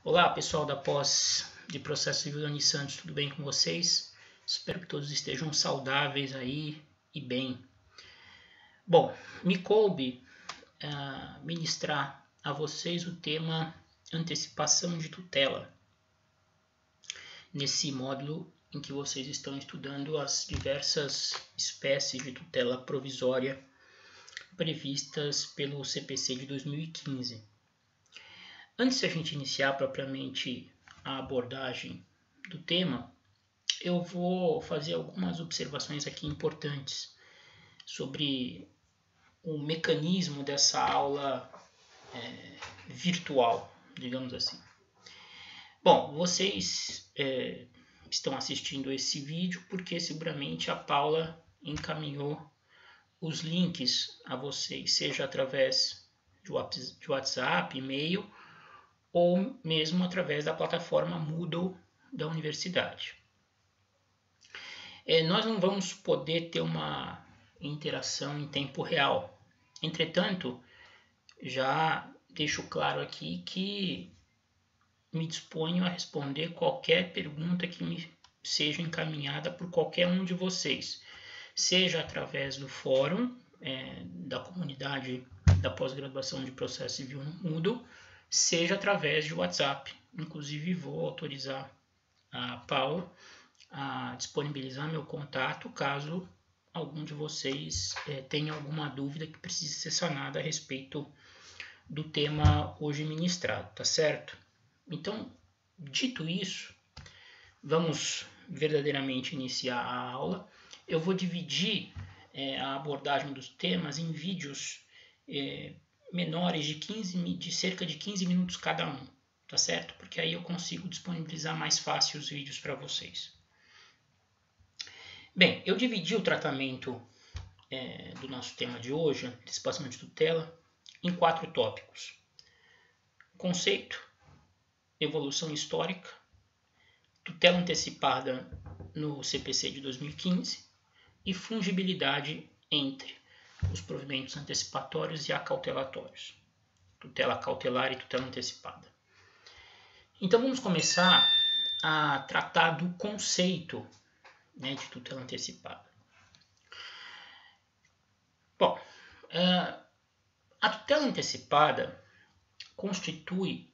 Olá, pessoal da pós de Processo Civil da Unisantos, tudo bem com vocês? Espero que todos estejam saudáveis aí e bem. Bom, me coube ministrar a vocês o tema antecipação de tutela, nesse módulo em que vocês estão estudando as diversas espécies de tutela provisória previstas pelo CPC de 2015. Antes de a gente iniciar propriamente a abordagem do tema, eu vou fazer algumas observações aqui importantes sobre o mecanismo dessa aula virtual, digamos assim. Bom, vocês estão assistindo esse vídeo porque seguramente a Paula encaminhou os links a vocês, seja através de WhatsApp, e-mail, ou mesmo através da plataforma Moodle da universidade. Nós não vamos poder ter uma interação em tempo real. Entretanto, já deixo claro aqui que me disponho a responder qualquer pergunta que me seja encaminhada por qualquer um de vocês, seja através do fórum da comunidade da pós-graduação de Processo Civil no Moodle, seja através de WhatsApp. Inclusive vou autorizar a Paula a disponibilizar meu contato caso algum de vocês tenha alguma dúvida que precise ser sanada a respeito do tema hoje ministrado, tá certo? Então, dito isso, vamos verdadeiramente iniciar a aula. Eu vou dividir a abordagem dos temas em vídeos menores de cerca de 15 minutos cada um, tá certo? Porque aí eu consigo disponibilizar mais fácil os vídeos para vocês. Bem, eu dividi o tratamento do nosso tema de hoje, antecipação de tutela, em 4 tópicos: conceito, evolução histórica, tutela antecipada no CPC de 2015 e fungibilidade entre os provimentos antecipatórios e acautelatórios, tutela cautelar e tutela antecipada. Então vamos começar a tratar do conceito de tutela antecipada. Bom, a tutela antecipada constitui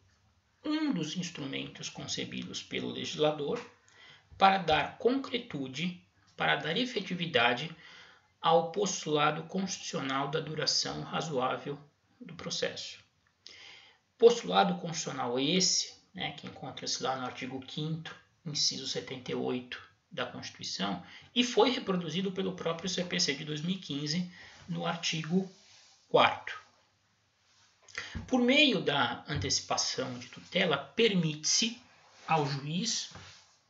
um dos instrumentos concebidos pelo legislador para dar concretude, para dar efetividade ao postulado constitucional da duração razoável do processo. Postulado constitucional esse, que encontra-se lá no artigo 5º, inciso 78 da Constituição, e foi reproduzido pelo próprio CPC de 2015 no artigo 4º. Por meio da antecipação de tutela, permite-se ao juiz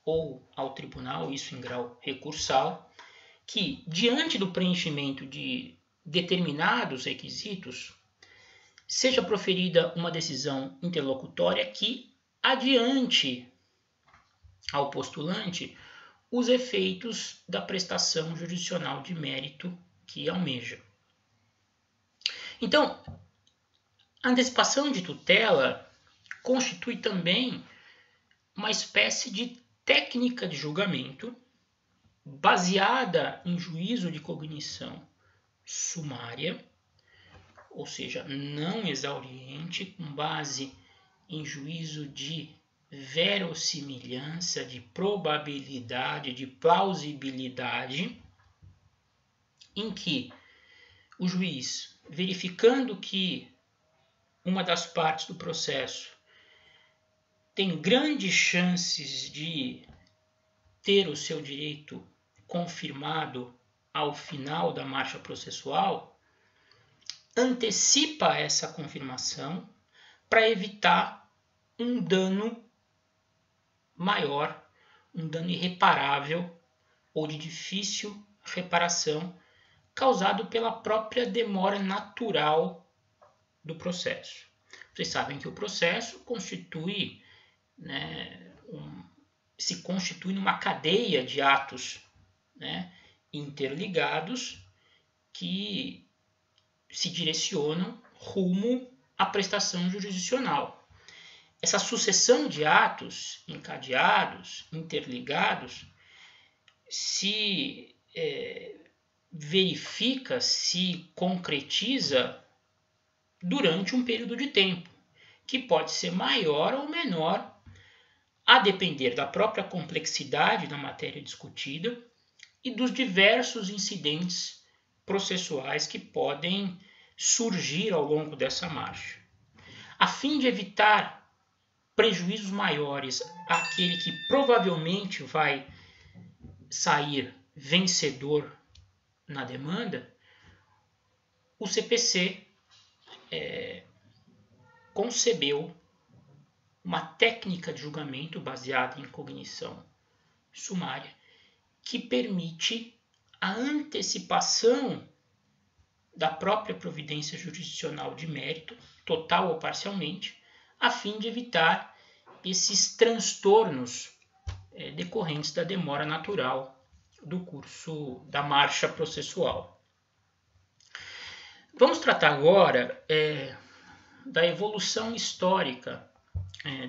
ou ao tribunal, isso em grau recursal, que, diante do preenchimento de determinados requisitos, seja proferida uma decisão interlocutória que adiante ao postulante os efeitos da prestação jurisdicional de mérito que almeja. Então, a antecipação de tutela constitui também uma espécie de técnica de julgamento baseada em juízo de cognição sumária, ou seja, não exauriente, com base em juízo de verossimilhança, de probabilidade, de plausibilidade, em que o juiz, verificando que uma das partes do processo tem grandes chances de ter o seu direito confirmado ao final da marcha processual, antecipa essa confirmação para evitar um dano maior, um dano irreparável ou de difícil reparação causado pela própria demora natural do processo. Vocês sabem que o processo se constitui numa cadeia de atos interligados que se direcionam rumo à prestação jurisdicional. essa sucessão de atos encadeados, interligados, se verifica, se concretiza durante um período de tempo, que pode ser maior ou menor, a depender da própria complexidade da matéria discutida e dos diversos incidentes processuais que podem surgir ao longo dessa marcha. A fim de evitar prejuízos maiores àquele que provavelmente vai sair vencedor na demanda, o CPC concebeu uma técnica de julgamento baseada em cognição sumária que permite a antecipação da própria providência jurisdicional de mérito, total ou parcialmente, a fim de evitar esses transtornos decorrentes da demora natural do curso da marcha processual. Vamos tratar agora da evolução histórica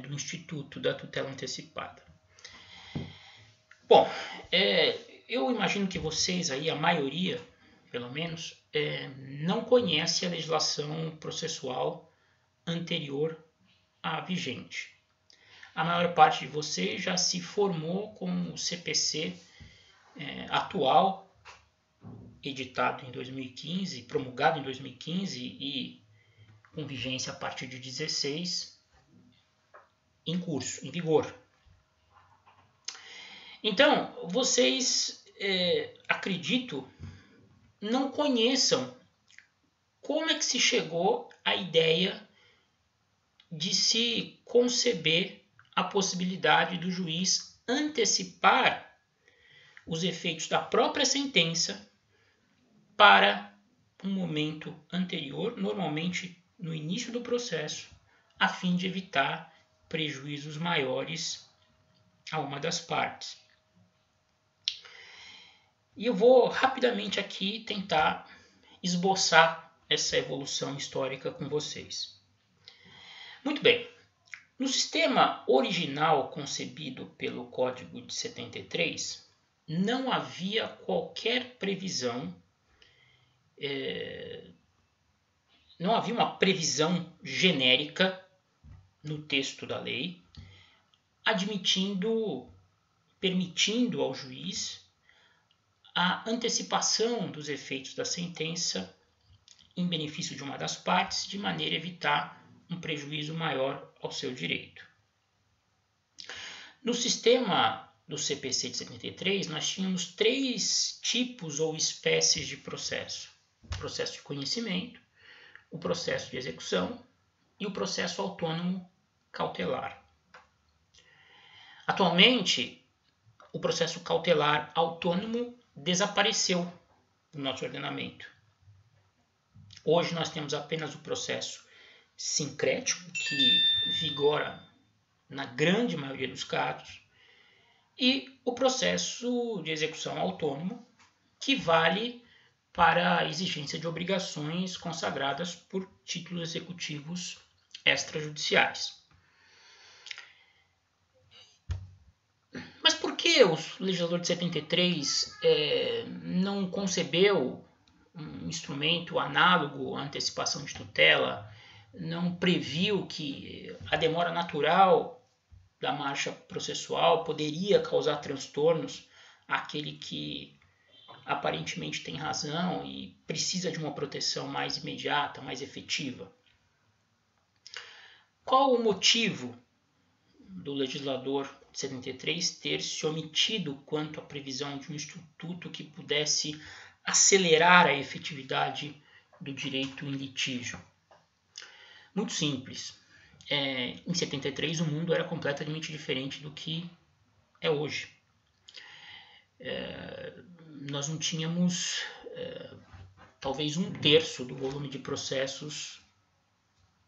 do Instituto da Tutela Antecipada. Bom, eu imagino que vocês aí, a maioria, pelo menos, não conhece a legislação processual anterior à vigente. A maior parte de vocês já se formou com o CPC atual, editado em 2015, promulgado em 2015 e com vigência a partir de 2016, em curso, em vigor. Então, vocês, acredito, não conheçam como é que se chegou à ideia de se conceber a possibilidade do juiz antecipar os efeitos da própria sentença para um momento anterior, normalmente no início do processo, a fim de evitar prejuízos maiores a uma das partes. E eu vou rapidamente aqui tentar esboçar essa evolução histórica com vocês. Muito bem, no sistema original concebido pelo Código de 73, não havia qualquer previsão, não havia uma previsão genérica no texto da lei, permitindo ao juiz a antecipação dos efeitos da sentença em benefício de uma das partes, de maneira a evitar um prejuízo maior ao seu direito. No sistema do CPC de 73, nós tínhamos 3 tipos ou espécies de processo: o processo de conhecimento, o processo de execução e o processo autônomo cautelar. Atualmente, o processo cautelar autônomo desapareceu do nosso ordenamento. Hoje nós temos apenas o processo sincrético, que vigora na grande maioria dos casos, e o processo de execução autônomo, que vale para a exigência de obrigações consagradas por títulos executivos extrajudiciais. Mas por que o legislador de 73 não concebeu um instrumento análogo à antecipação de tutela, não previu que a demora natural da marcha processual poderia causar transtornos àquele que aparentemente tem razão e precisa de uma proteção mais imediata, mais efetiva? Qual o motivo do legislador de 73 ter se omitido quanto à previsão de um instituto que pudesse acelerar a efetividade do direito em litígio? Muito simples. Em 73 o mundo era completamente diferente do que é hoje. Nós não tínhamos talvez 1/3 do volume de processos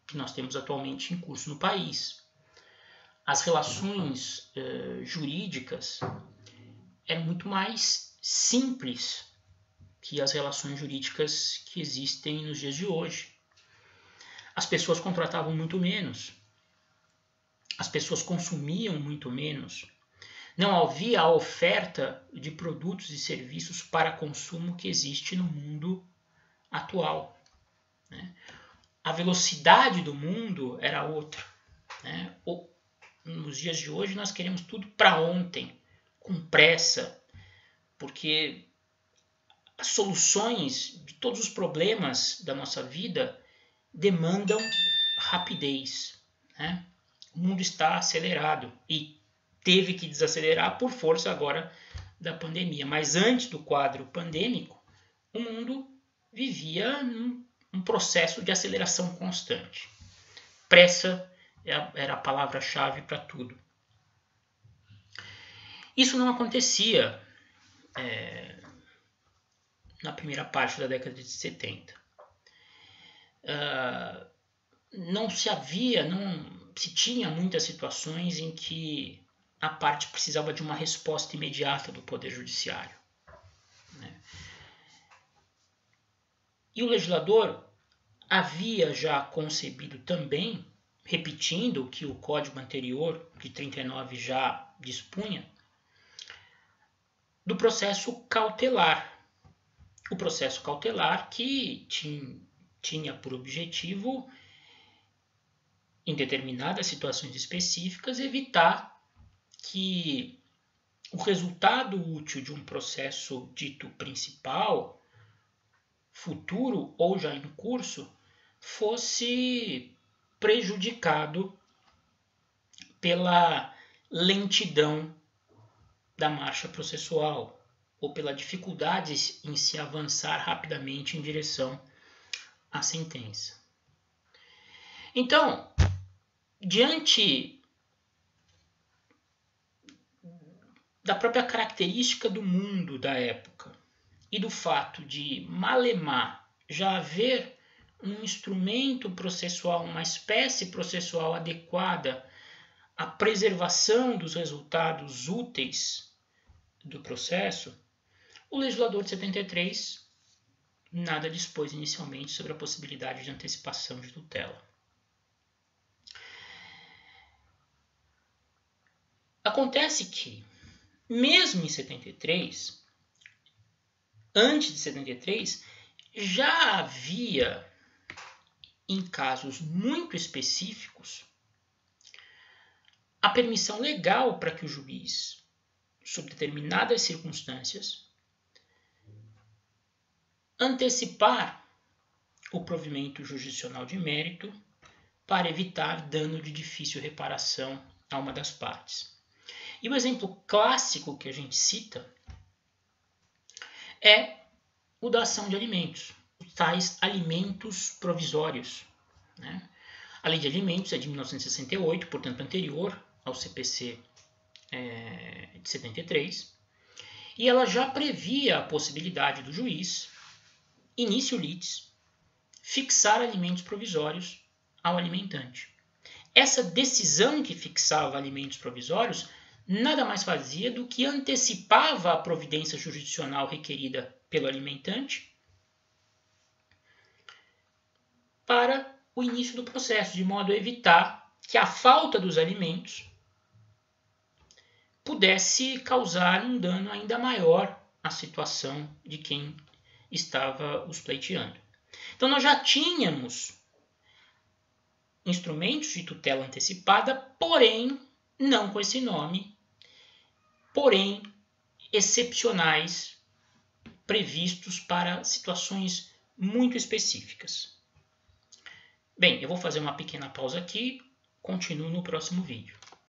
que nós temos atualmente em curso no país. As relações jurídicas eram muito mais simples que as relações jurídicas que existem nos dias de hoje. As pessoas contratavam muito menos. as pessoas consumiam muito menos, não havia a oferta de produtos e serviços para consumo que existe no mundo atual, né? A velocidade do mundo era outra, né? Nos dias de hoje nós queremos tudo para ontem, com pressa, porque as soluções de todos os problemas da nossa vida demandam rapidez, né? O mundo está acelerado e teve que desacelerar por força agora da pandemia. Mas antes do quadro pandêmico, o mundo vivia um processo de aceleração constante. Pressa era a palavra-chave para tudo. Isso não acontecia na primeira parte da década de 70. Não se tinha muitas situações em que a parte precisava de uma resposta imediata do Poder Judiciário, né? E o legislador havia já concebido também, repetindo o que o Código anterior, de 39, já dispunha, do processo cautelar. O processo cautelar que tinha por objetivo, em determinadas situações específicas, evitar que o resultado útil de um processo dito principal, futuro ou já em curso, fosse prejudicado pela lentidão da marcha processual ou pela dificuldade em se avançar rapidamente em direção à sentença. Então, diante da própria característica do mundo da época e do fato de malemar já haver um instrumento processual, uma espécie processual adequada à preservação dos resultados úteis do processo, o legislador de 73 nada dispôs inicialmente sobre a possibilidade de antecipação de tutela. Acontece que, mesmo em 73, antes de 73, já havia, em casos muito específicos, a permissão legal para que o juiz, sob determinadas circunstâncias, antecipar o provimento jurisdicional de mérito para evitar dano de difícil reparação a uma das partes. E o exemplo clássico que a gente cita é o da ação de alimentos, os tais alimentos provisórios, né? A lei de alimentos é de 1968, portanto anterior ao CPC de 73, e ela já previa a possibilidade do juiz, início litis, fixar alimentos provisórios ao alimentante. Essa decisão que fixava alimentos provisórios nada mais fazia do que antecipava a providência jurisdicional requerida pelo alimentante para o início do processo, de modo a evitar que a falta dos alimentos pudesse causar um dano ainda maior à situação de quem estava os pleiteando. Então nós já tínhamos instrumentos de tutela antecipada, porém não com esse nome, porém excepcionais, previstos para situações muito específicas. Bem, eu vou fazer uma pequena pausa aqui, continuo no próximo vídeo.